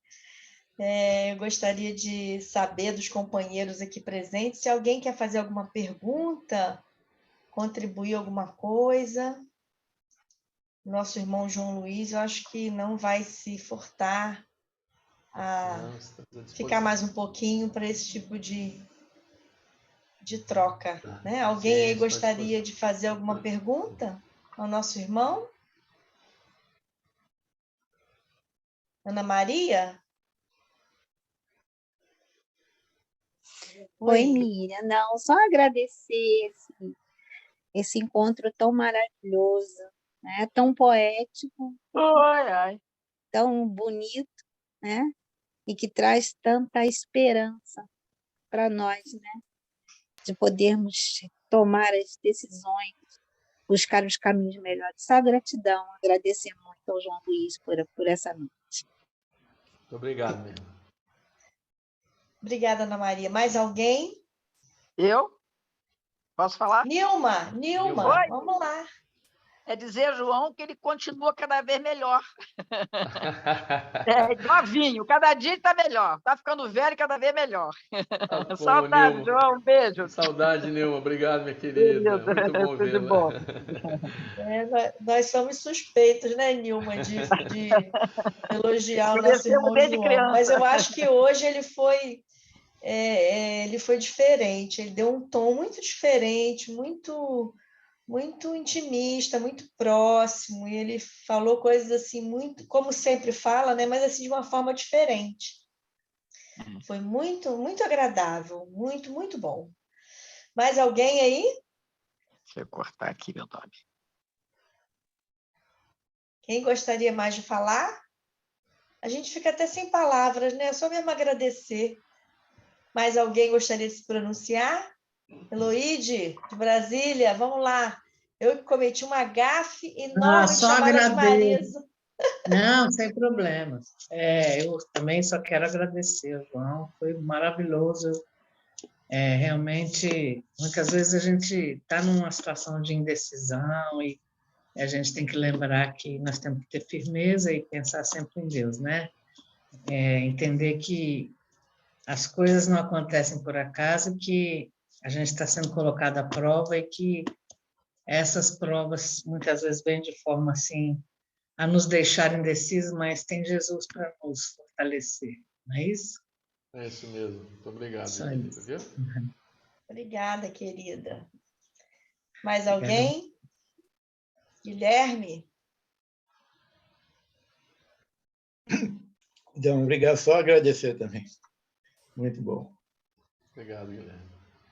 Eu gostaria de saber dos companheiros aqui presentes se alguém quer fazer alguma pergunta, contribuir alguma coisa. Nosso irmão João Luiz, eu acho que não vai se furtar a ficar mais um pouquinho para esse tipo de troca, né? Alguém aí gostaria de fazer alguma pergunta ao nosso irmão? Ana Maria? Oi, Miriam. Não, só agradecer esse encontro tão maravilhoso, né? Tão poético, tão bonito, né? E que traz tanta esperança para nós, né? De podermos tomar as decisões, buscar os caminhos melhores. Só gratidão, agradecer muito ao João Luiz por essa noite. Muito obrigado, mesmo. Obrigada, Ana Maria. Mais alguém? Eu? Posso falar? Nilma, Oi. vamos lá. É dizer, João, que ele continua cada vez melhor. Igual vinho, cada dia está melhor. Está ficando velho e cada vez melhor. Saudade, João, um beijo. Saudade, Nilma. Obrigado, minha querida. Muito bom vê-la. Nós somos suspeitos, né, Nilma, de elogiar o nosso irmão João. Mas eu acho que hoje ele foi diferente. Ele deu um tom muito diferente, muito intimista, muito próximo, e ele falou coisas assim, muito, como sempre fala, né, mas assim, de uma forma diferente. Foi muito, muito agradável, muito, muito bom. Mais alguém aí? Deixa eu cortar aqui meu nome. Quem gostaria mais de falar? A gente fica até sem palavras, né? É só mesmo agradecer. Mais alguém gostaria de se pronunciar? Heloíde, de Brasília, vamos lá. Eu cometi uma gafe enorme de Só chamar de agradeço. Marisa. Não, sem problemas. Eu também só quero agradecer, João. Foi maravilhoso. Realmente, muitas vezes a gente está numa situação de indecisão e a gente tem que lembrar que nós temos que ter firmeza e pensar sempre em Deus, né? Entender que as coisas não acontecem por acaso, que a gente está sendo colocado à prova e que essas provas muitas vezes vêm de forma assim a nos deixar indecisos, mas tem Jesus para nos fortalecer, não é isso? É isso mesmo. Muito obrigado, Só querida, isso. viu? Obrigada, querida. Mais alguém? Guilherme? Então, obrigado. Só agradecer também. Muito bom. Obrigado, Guilherme.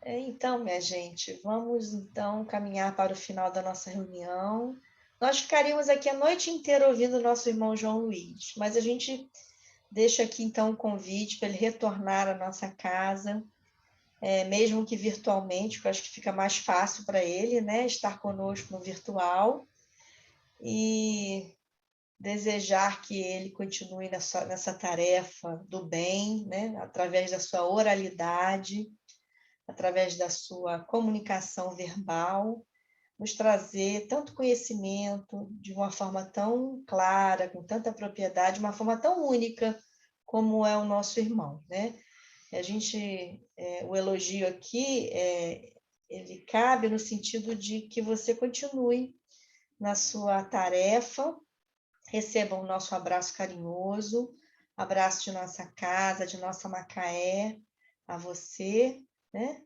Então, minha gente, vamos então caminhar para o final da nossa reunião. Nós ficaríamos aqui a noite inteira ouvindo o nosso irmão João Luiz, mas a gente deixa aqui então um convite para ele retornar à nossa casa, mesmo que virtualmente, porque eu acho que fica mais fácil para ele, né, estar conosco no virtual, e desejar que ele continue nessa tarefa do bem, né, através da sua oralidade, através da sua comunicação verbal, nos trazer tanto conhecimento de uma forma tão clara, com tanta propriedade, uma forma tão única como é o nosso irmão, né? O elogio aqui, ele cabe no sentido de que você continue na sua tarefa, receba o nosso abraço carinhoso, abraço de nossa casa, de nossa Macaé, a você, né?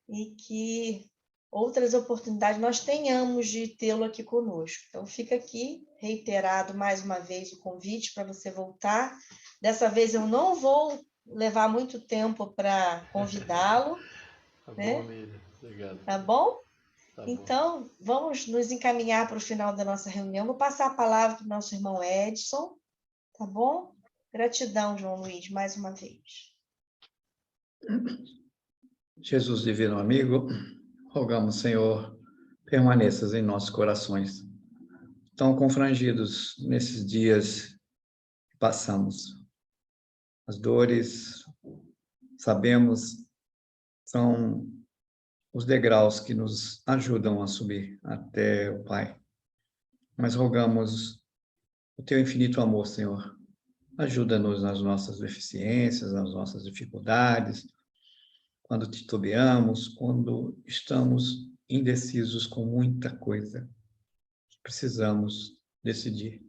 E que outras oportunidades nós tenhamos de tê-lo aqui conosco. Então, fica aqui reiterado mais uma vez o convite para você voltar. Dessa vez eu não vou levar muito tempo para convidá-lo. Tá né? bom, Lídia. Obrigado. Tá bom? Tá então, bom. Vamos nos encaminhar para o final da nossa reunião. Vou passar a palavra para o nosso irmão Edson, tá bom? Gratidão, João Luiz, mais uma vez. Jesus divino amigo, rogamos, Senhor, permaneças em nossos corações, tão confrangidos nesses dias que passamos. As dores, sabemos, são os degraus que nos ajudam a subir até o Pai. Mas rogamos o teu infinito amor, Senhor. Ajuda-nos nas nossas deficiências, nas nossas dificuldades, quando titubeamos, quando estamos indecisos com muita coisa. Precisamos decidir.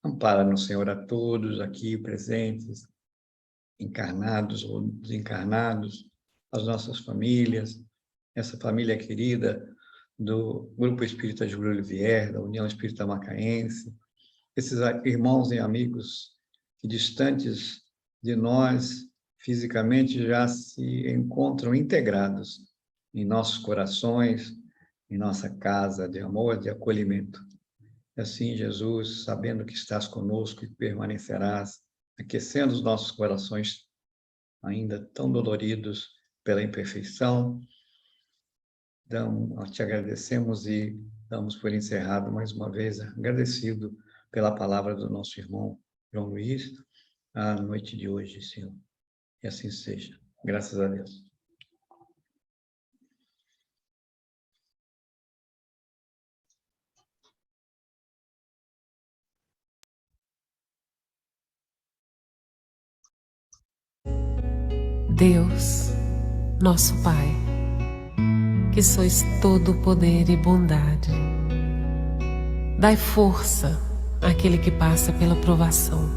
Ampara-nos, Senhor, a todos aqui presentes, encarnados ou desencarnados, as nossas famílias, essa família querida do Grupo Espírita Júlio Olivier, da União Espírita Macaense, esses irmãos e amigos que distantes de nós, fisicamente, já se encontram integrados em nossos corações, em nossa casa de amor, de acolhimento. E assim, Jesus, sabendo que estás conosco e permanecerás, aquecendo os nossos corações ainda tão doloridos pela imperfeição, te agradecemos e damos por encerrado mais uma vez, agradecido pela palavra do nosso irmão João Luiz, à noite de hoje, Senhor. E assim seja. Graças a Deus. Deus, nosso Pai, que sois todo poder e bondade, dai força àquele que passa pela provação,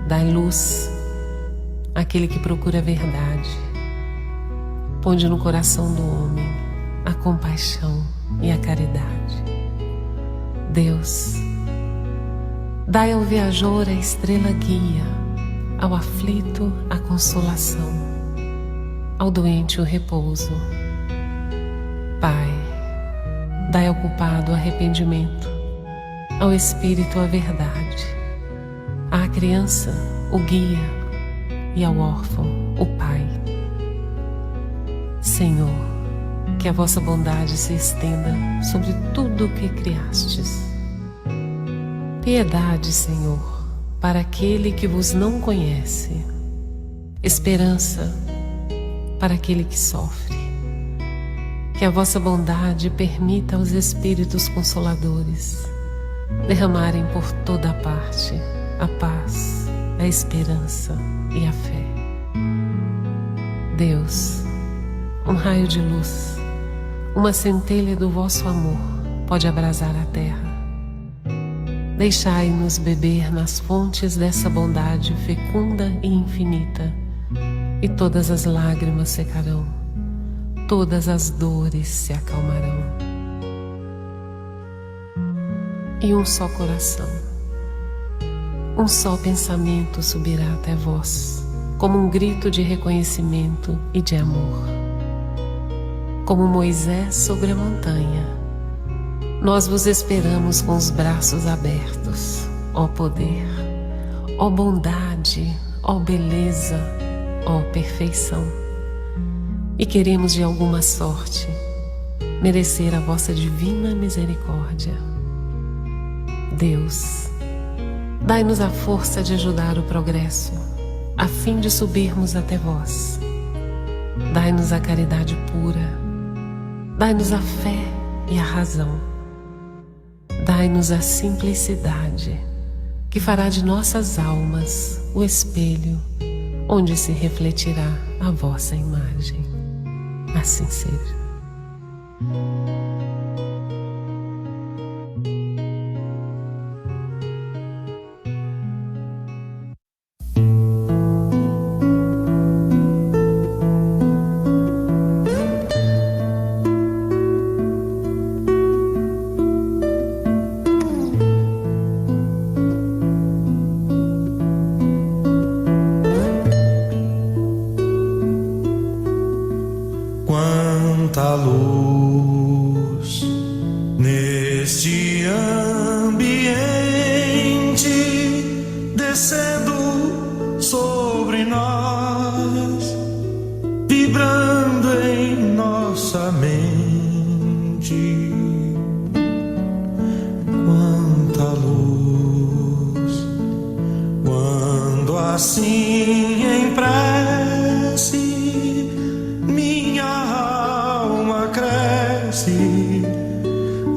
dai luz àquele que procura a verdade, ponde no coração do homem a compaixão e a caridade. Deus, dai ao viajor a estrela guia, ao aflito a consolação, ao doente o repouso. Pai, dai ao culpado o arrependimento, ao espírito a verdade, à criança o guia e ao órfão o pai. Senhor, que a vossa bondade se estenda sobre tudo o que criastes. Piedade, Senhor, para aquele que vos não conhece. Esperança para aquele que sofre. Que a vossa bondade permita aos Espíritos Consoladores derramarem por toda a parte a paz, a esperança e a fé. Deus, um raio de luz, uma centelha do vosso amor pode abrasar a terra. Deixai-nos beber nas fontes dessa bondade fecunda e infinita, e todas as lágrimas secarão, todas as dores se acalmarão. E um só coração, um só pensamento subirá até vós, como um grito de reconhecimento e de amor. Como Moisés sobre a montanha, nós vos esperamos com os braços abertos, ó poder, ó bondade, ó beleza, ó perfeição. E queremos de alguma sorte merecer a vossa divina misericórdia. Deus, dai-nos a força de ajudar o progresso, a fim de subirmos até vós. Dai-nos a caridade pura, dai-nos a fé e a razão. Dai-nos a simplicidade, que fará de nossas almas o espelho onde se refletirá a vossa imagem. Assim seja. Quanta luz neste ambiente descendo sobre nós, vibrando em nossa mente. Quanta luz, quando assim em prece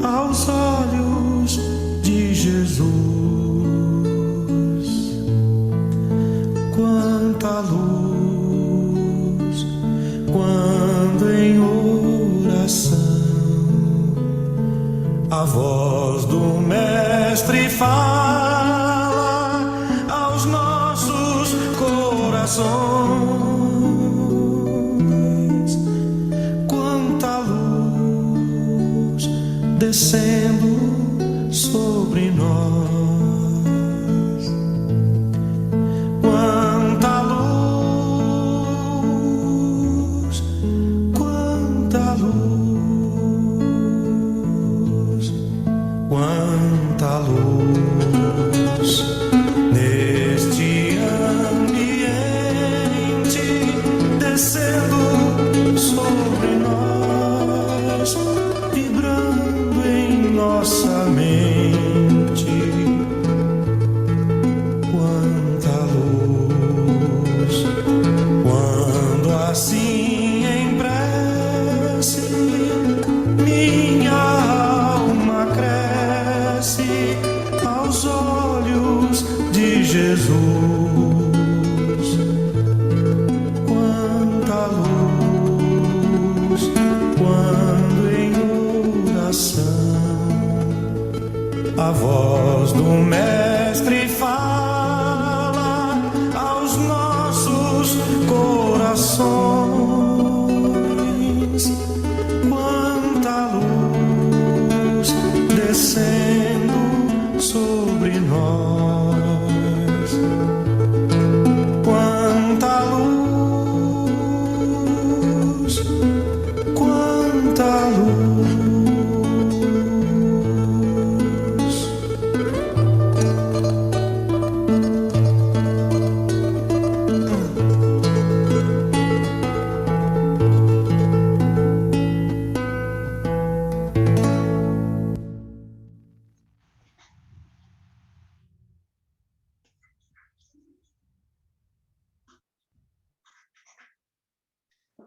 aos olhos de Jesus. Quanta luz, quando em oração a voz do Mestre fala aos nossos corações. Descendo sobre nós. Quanta luz, quanta luz, quanta luz neste ambiente descendo sobre nós, vibrando em nossa mente. Quanta luz, quando assim em prece minha alma cresce aos olhos de Jesus. Quanta luz, quando em a voz do Mestre fala aos nossos corações. Quanta luz descendo sobre nós. Quanta luz, quanta luz.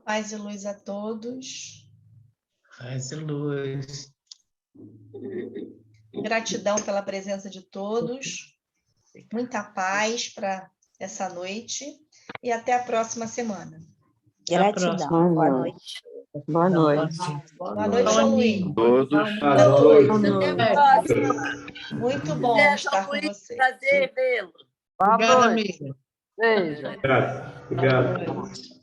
Paz e luz a todos. Paz e luz. Gratidão pela presença de todos. Muita paz para essa noite. E até a próxima semana. Gratidão. Boa noite. Boa noite. Boa noite, João Luiz. Todos. Boa noite. Muito bom estar com você. Prazer vê-lo. Obrigada, amiga. Beijo. Obrigado.